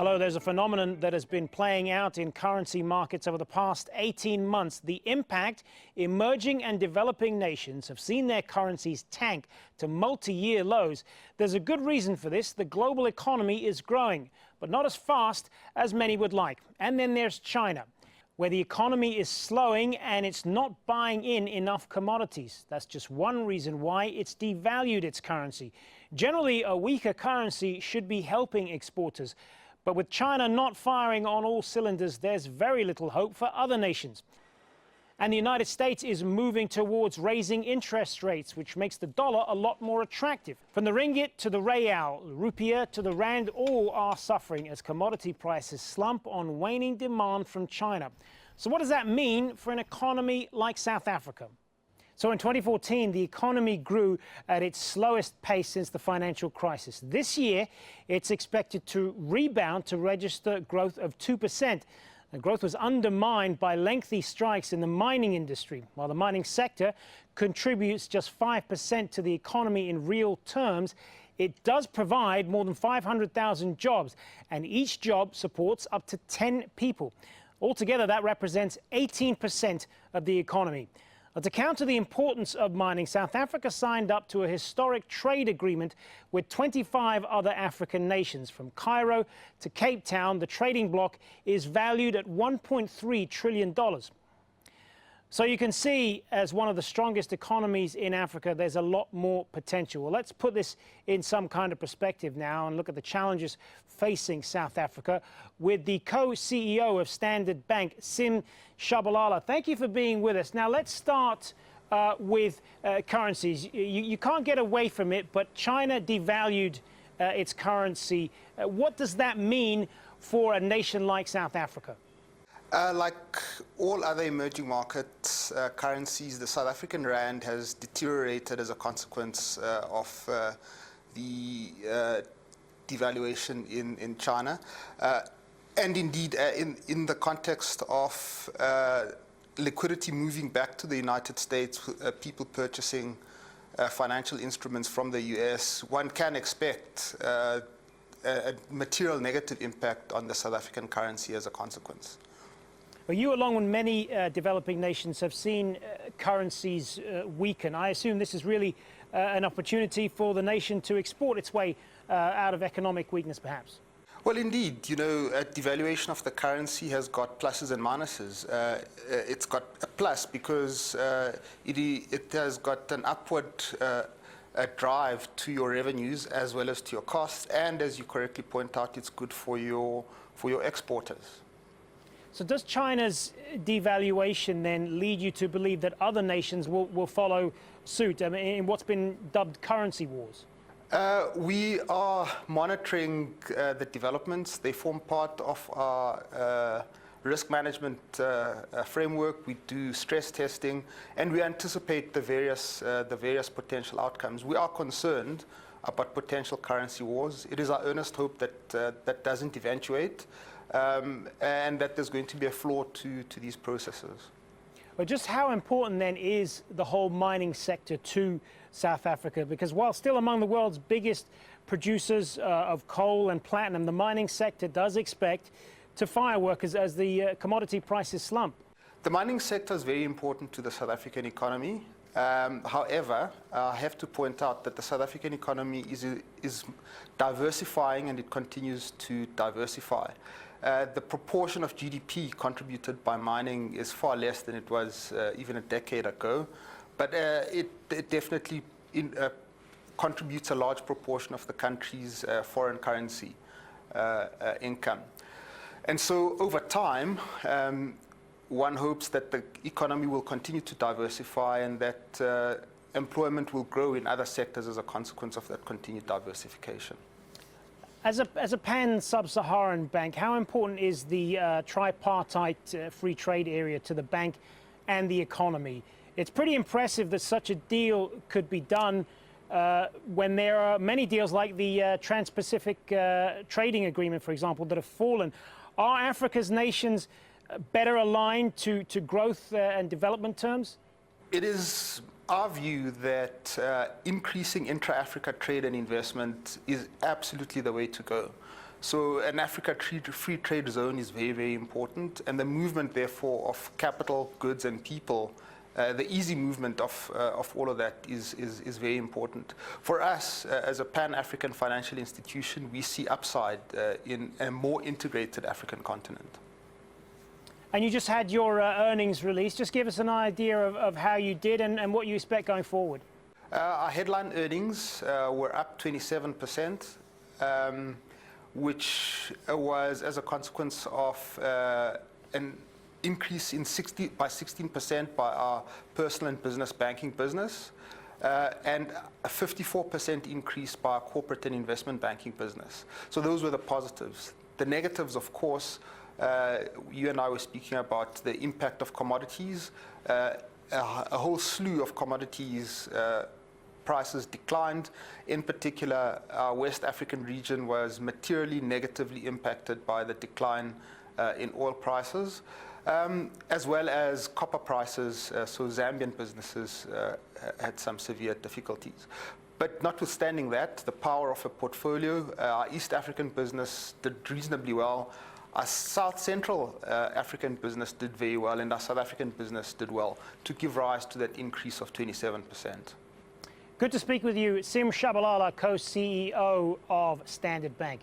Hello, there's a phenomenon that has been playing out in currency markets over the past 18 months. The impact: emerging and developing nations have seen their currencies tank to multi-year lows. There's a good reason for this. The global economy is growing, but not as fast as many would like. And then there's China, where the economy is slowing and it's not buying in enough commodities. That's just one reason why it's devalued its currency. Generally, a weaker currency should be helping exporters. But with China not firing on all cylinders, there's very little hope for other nations. And the United States is moving towards raising interest rates, which makes the dollar a lot more attractive. From the ringgit to the real, rupiah to the rand, all are suffering as commodity prices slump on waning demand from China. So what does that mean for an economy like South Africa? So in 2014, the economy grew at its slowest pace since the financial crisis. This year, it's expected to rebound to register growth of 2%. The growth was undermined by lengthy strikes in the mining industry. While the mining sector contributes just 5% to the economy in real terms, it does provide more than 500,000 jobs, and each job supports up to 10 people. Altogether, that represents 18% of the economy. To counter the importance of mining, South Africa signed up to a historic trade agreement with 25 other African nations. From Cairo to Cape Town, the trading bloc is valued at $1.3 trillion. So you can see, as one of the strongest economies in Africa, there's a lot more potential. Well, let's put this in some kind of perspective now and look at the challenges facing South Africa with the co-CEO of Standard Bank, Sim Shabalala. Thank you for being with us. Now, let's start with currencies. You can't get away from it, but China devalued its currency. What does that mean for a nation like South Africa? Like all other emerging market currencies, the South African rand has deteriorated as a consequence of the devaluation in China. And indeed, in the context of liquidity moving back to the United States, people purchasing financial instruments from the US, one can expect a material negative impact on the South African currency as a consequence. Well, you, along with many developing nations, have seen currencies weaken. I assume this is really an opportunity for the nation to export its way out of economic weakness, perhaps. Well, indeed, you know, a devaluation of the currency has got pluses and minuses. It's got a plus because it has got an upward drive to your revenues as well as to your costs, and as you correctly point out, it's good for your exporters. So does China's devaluation then lead you to believe that other nations will follow suit in what's been dubbed currency wars? We are monitoring the developments. They form part of our risk management framework. We do stress testing, and we anticipate the various potential outcomes. We are concerned about potential currency wars. It is our earnest hope that that doesn't eventuate. And that there's going to be a flaw to these processes. Well, just how important then is the whole mining sector to South Africa? Because while still among the world's biggest producers of coal and platinum, the mining sector does expect to firework as the commodity prices slump. The mining sector is very important to the South African economy. However, I have to point out that the South African economy is diversifying, and it continues to diversify. The proportion of GDP contributed by mining is far less than it was even a decade ago, but it definitely contributes a large proportion of the country's foreign currency income. And so over time, one hopes that the economy will continue to diversify and that employment will grow in other sectors as a consequence of that continued diversification. As a pan-sub-Saharan bank, how important is the tripartite free trade area to the bank and the economy? It's pretty impressive that such a deal could be done when there are many deals like the Trans-Pacific Trading Agreement, for example, that have fallen. Are Africa's nations better aligned to growth and development terms? It is our view that increasing intra-Africa trade and investment is absolutely the way to go. So an Africa free trade zone is very, very important, and the movement, therefore, of capital, goods, and people, the easy movement of all of that is very important. For us, as a Pan-African financial institution, we see upside in a more integrated African continent. And you just had your earnings release. Just give us an idea of how you did and what you expect going forward. Our headline earnings were up 27%. Which was as a consequence of an increase in by 16% by our personal and business banking business, and a 54% increase by our corporate and investment banking business. So those were the positives. The negatives, of course, you and I were speaking about the impact of commodities. A whole slew of commodities prices declined. In particular, our West African region was materially negatively impacted by the decline in oil prices, as well as copper prices. So Zambian businesses had some severe difficulties. But notwithstanding that, the power of a portfolio, our East African business did reasonably well. Our South Central African business did very well, and our South African business did well, to give rise to that increase of 27%. Good to speak with you, Sim Shabalala, co-CEO of Standard Bank.